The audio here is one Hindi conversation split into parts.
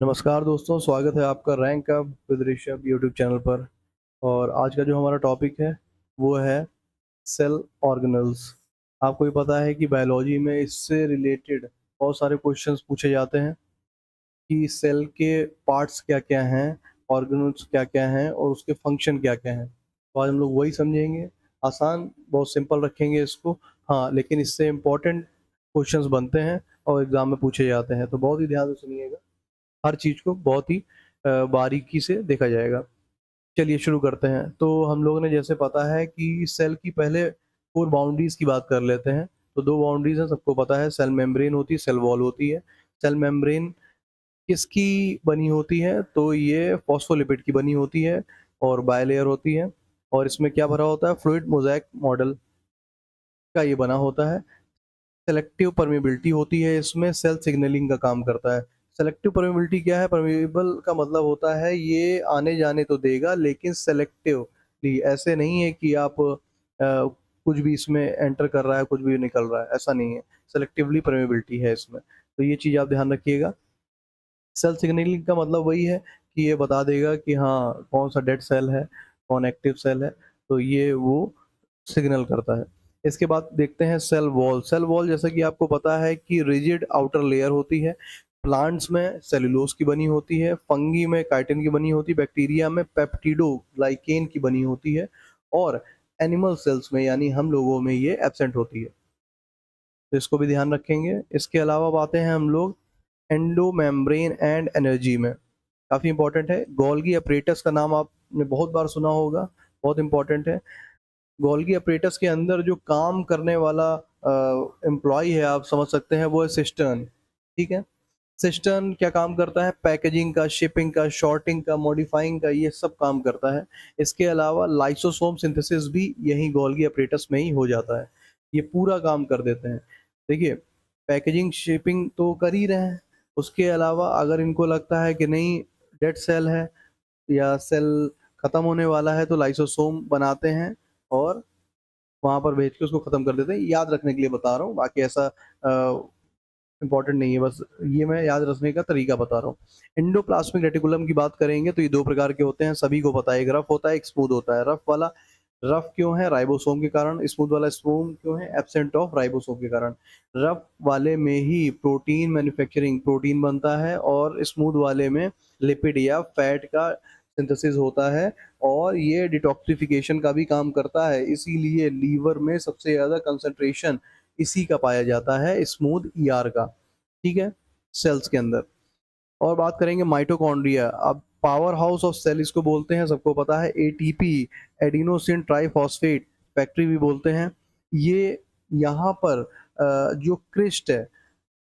नमस्कार दोस्तों, स्वागत है आपका rank up with Rishabh YouTube channel पर। और आज का जो हमारा टॉपिक है वो है सेल ऑर्गेनल्स। आपको भी पता है कि बायोलॉजी में इससे रिलेटेड बहुत सारे क्वेश्चंस पूछे जाते हैं कि सेल के पार्ट्स क्या-क्या हैं, ऑर्गेनल्स क्या-क्या हैं और उसके फंक्शन क्या-क्या हैं। तो आज हम लोग वही समझेंगे। आसान, बहुत सिंपल रखेंगे इसको। हाँ, लेकिन इससे इम्पोर्टेंट क्वेश्चंस बनते हैं और एग्ज़ाम में पूछे जाते हैं, तो बहुत ही ध्यान से सुनिएगा। हर चीज़ को बहुत ही बारीकी से देखा जाएगा। चलिए शुरू करते हैं। तो हम लोगों ने जैसे पता है कि सेल की पहले 4 बाउंड्रीज़ की बात कर लेते हैं। तो 2 बाउंड्रीज़ हैं, सबको पता है, सेल मेम्ब्रेन होती है, सेल वॉल होती है। सेल मेम्ब्रेन किसकी बनी होती है? तो ये फॉस्फोलिपिड की बनी होती है और बायलेयर होती है। और इसमें क्या भरा होता है? फ्लूइड मोज़ेक मॉडल का ये बना होता है। सेलेक्टिव परमेबिलिटी होती है, इसमें सेल सिग्नलिंग का काम करता है। सेलेक्टिव परमेबिलिटी क्या है? परमेबल का मतलब होता है ये आने जाने तो देगा लेकिन सेलेक्टिवली, ऐसे नहीं है कि आप कुछ भी इसमें एंटर कर रहा है, कुछ भी निकल रहा है, ऐसा नहीं है। सेलेक्टिवली परमेबिलिटी है इसमें, तो ये चीज़ आप ध्यान रखिएगा। सेल सिग्नलिंग का मतलब वही है कि ये बता देगा कि हाँ, कौन-सा डेड सेल है, कौन एक्टिव सेल है, तो ये वो सिग्नल करता है। इसके बाद देखते हैं सेल वॉल। सेल वॉल जैसा कि आपको पता है कि रिजिड आउटर लेयर होती है। प्लांट्स में सेल्यूलोज की बनी होती है, फंगी में काइटिन की बनी होती है, बैक्टीरिया में पेप्टिडोग्लाइकेन की बनी होती है और एनिमल सेल्स में यानी हम लोगों में ये एब्सेंट होती है। तो इसको भी ध्यान रखेंगे। इसके अलावा आते हैं हम लोग एंडो मेम्ब्रेन एंड एनर्जी में। काफ़ी इंपॉर्टेंट है। गोल्गी अपरेटस का नाम आपने बहुत बार सुना होगा, बहुत इंपॉर्टेंट है। गोल्गी अपरेटस के अंदर जो काम करने वाला एम्प्लॉयी है, आप समझ सकते हैं, वो है सिस्टर्न, ठीक है? सिस्टर्न क्या काम करता है? पैकेजिंग का, शिपिंग का, सॉर्टिंग का, मॉडिफाइंग का, ये सब काम करता है। इसके अलावा लाइसोसोम सिंथेसिस भी यही गोल्गी अपरेटस में ही हो जाता है। ये पूरा काम कर देते हैं। देखिए, पैकेजिंग, शिपिंग तो कर ही रहे हैं, उसके अलावा अगर इनको लगता है कि नहीं, डेड सेल है या सेल खत्म होने वाला है, तो लाइसोसोम बनाते हैं और वहाँ पर भेज के उसको खत्म कर देते हैं। याद रखने के लिए बता रहा हूँ, बाकी ऐसा इम्पोर्टेंट नहीं है, बस ये मैं याद रखने का तरीका बता रहा हूँ। एंडोप्लाज्मिक रेटिकुलम की बात करेंगे तो ये 2 प्रकार के होते हैं, सभी को पता है। एक रफ होता है, एक स्मूथ होता है। रफ वाला रफ क्यों है? राइबोसोम के कारण। स्मूथ वाला स्मूथ क्यों है? एब्सेंट ऑफ राइबोसोम के कारण। रफ वाले में ही प्रोटीन मैन्युफैक्चरिंग, प्रोटीन बनता है और स्मूथ वाले में लिपिड या फैट का सिंथेसिस होता है और ये डिटॉक्सिफिकेशन का भी काम करता है। इसीलिए लीवर में सबसे ज़्यादा कंसंट्रेशन इसी का पाया जाता है, स्मूथ ईआर का, ठीक है? सेल्स के अंदर। और बात करेंगे माइटोकॉन्ड्रिया। अब पावर हाउस ऑफ सेल इसको बोलते हैं, सबको पता है। एटीपी, एडिनोसिन ट्राइफॉस्फेट फैक्ट्री भी बोलते हैं। ये यहाँ पर जो क्रिस्ट है,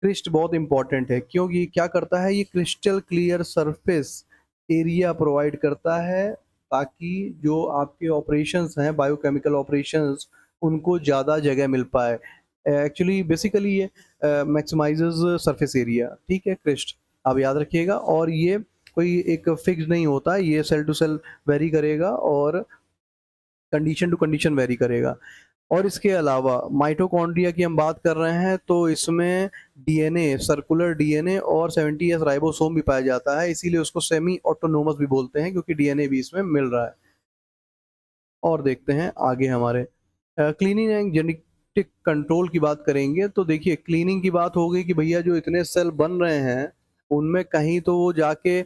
क्रिस्ट बहुत इंपॉर्टेंट है क्योंकि क्या करता है, ये crystal clear surface area provide करता है ताकि जो आपके ऑपरेशंस हैं, बायोकेमिकल ऑपरेशंस, उनको ज़्यादा जगह मिल पाए। एक्चुअली बेसिकली ये मैक्सिमाइजेज सरफेस एरिया, ठीक है, क्रिस्ट, आप याद रखिएगा। और ये कोई एक फिक्स नहीं होता, ये सेल टू सेल वेरी करेगा और कंडीशन टू कंडीशन वेरी करेगा। और इसके अलावा माइटोकॉन्ड्रिया की हम बात कर रहे हैं तो इसमें डीएनए, सर्कुलर डीएनए और 70s राइबोसोम भी पाया जाता है, इसीलिए उसको सेमी ऑटोनोमस भी बोलते हैं क्योंकि डीएनए भी इसमें मिल रहा है। और देखते हैं आगे हमारे क्लीनिंग एंड जेनेटिक कंट्रोल की बात करेंगे तो देखिए, क्लीनिंग की बात हो गई कि भैया जो इतने सेल बन रहे हैं उनमें कहीं तो वो जाके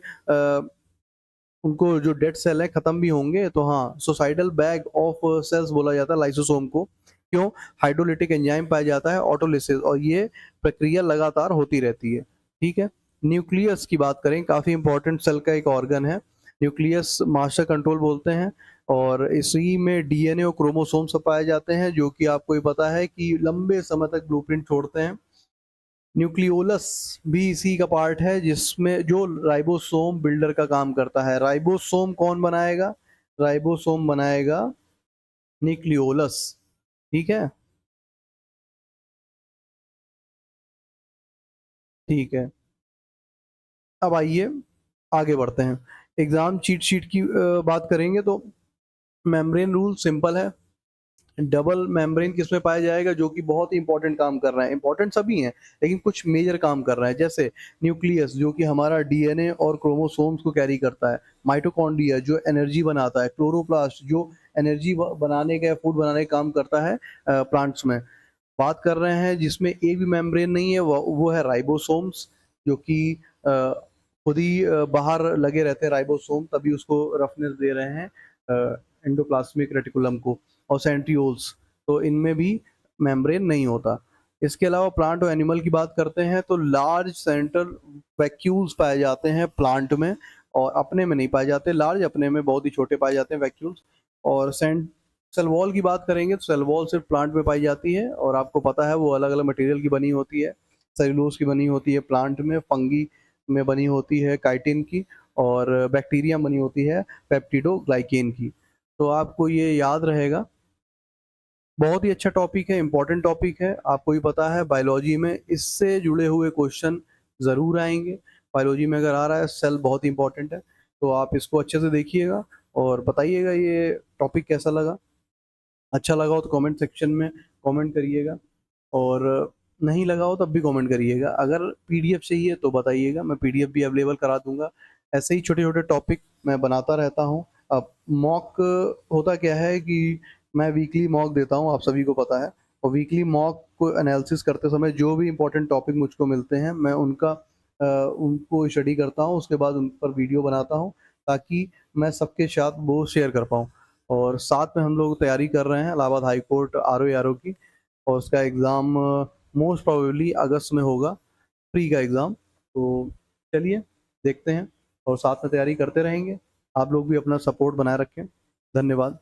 उनको जो डेड सेल है खत्म भी होंगे, तो हाँ, सुसाइडल बैग ऑफ सेल्स बोला जाता है लाइसोसोम को। क्यों? हाइड्रोलिटिक एंजाइम पाया जाता है, ऑटोलिसिस, और ये प्रक्रिया लगातार होती रहती है, ठीक है। न्यूक्लियस की बात करें, काफ़ी इंपॉर्टेंट सेल का एक ऑर्गन है। न्यूक्लियस मास्टर कंट्रोल बोलते हैं और इसी में डीएनए और क्रोमोसोम सब पाए जाते हैं, जो कि आपको ये पता है कि लंबे समय तक ब्लूप्रिंट छोड़ते हैं। न्यूक्लियोलस भी इसी का पार्ट है जिसमें जो राइबोसोम बिल्डर का काम करता है। राइबोसोम कौन बनाएगा? राइबोसोम बनाएगा न्यूक्लियोलस, ठीक है? ठीक है। अब आइए आगे बढ़ते हैं। एग्ज़ाम चीट शीट की बात करेंगे तो मेम्ब्रेन रूल सिंपल है। डबल मेम्ब्रेन किसमें पाया जाएगा, जो कि बहुत ही इंपॉर्टेंट काम कर रहा है। इंपॉर्टेंट सभी हैं, लेकिन कुछ मेजर काम कर रहा है। जैसे न्यूक्लियस जो कि हमारा डीएनए और क्रोमोसोम्स को कैरी करता है, माइटोकॉन्ड्रिया जो एनर्जी बनाता है, क्लोरोप्लास्ट जो एनर्जी बनाने का या फूड बनाने का काम करता है प्लांट्स में। बात कर रहे हैं जिसमें एक भी मेम्ब्रेन नहीं है, वो है राइबोसोम्स, जो कि खुद ही बाहर लगे रहते हैं राइबोसोम, तभी उसको रफनेस दे रहे हैं एंडोप्लाज्मिक रेटिकुलम को। और सेंट्रियोल्स, तो इनमें भी मेम्ब्रेन नहीं होता। इसके अलावा प्लांट और एनिमल की बात करते हैं तो लार्ज सेंट्रल वैक्यूल्स पाए जाते हैं प्लांट में, और अपने में नहीं पाए जाते। लार्ज अपने में बहुत ही छोटे पाए जाते हैं वैक्यूल्स। और सेल वॉल की बात करेंगे तो सेल वॉल सिर्फ प्लांट में पाई जाती है, और आपको पता है वो अलग अलग मटेरियल की बनी होती है। सेलुलोज की बनी होती है प्लांट में, फंगी में बनी होती है काइटिन की, और बैक्टीरिया बनी होती है पेप्टिडोग्लाइकेन की। तो आपको ये याद रहेगा। बहुत ही अच्छा टॉपिक है, इम्पोर्टेंट टॉपिक है। आपको भी पता है बायोलॉजी में इससे जुड़े हुए क्वेश्चन ज़रूर आएँगे। बायोलॉजी में अगर आ रहा है सेल बहुत ही इम्पोर्टेंट है, तो आप इसको अच्छे से देखिएगा और बताइएगा ये टॉपिक कैसा लगा। अच्छा लगा हो तो कमेंट सेक्शन में कमेंट करिएगा, और नहीं लगा हो तब भी कमेंट करिएगा। अगर पीडीएफ चाहिए तो बताइएगा, मैं पीडीएफ भी अवेलेबल करा दूँगा। ऐसे ही छोटे-छोटे टॉपिक मैं बनाता रहता हूँ। अब मॉक होता क्या है कि मैं वीकली मॉक देता हूँ, आप सभी को पता है। और वीकली मॉक को एनालिसिस करते समय जो भी इम्पोर्टेंट टॉपिक मुझको मिलते हैं, मैं उनको स्टडी करता हूँ, उसके बाद उन पर वीडियो बनाता हूँ, ताकि मैं सबके साथ वो शेयर कर पाऊँ। और साथ में हम लोग तैयारी कर रहे हैं इलाहाबाद हाई कोर्ट आरओ की, और उसका एग्ज़ाम मोस्ट प्रोबेबली अगस्त में होगा, प्री का एग्ज़ाम। तो चलिए देखते हैं, और साथ में तैयारी करते रहेंगे। आप लोग भी अपना सपोर्ट बनाए रखें। धन्यवाद।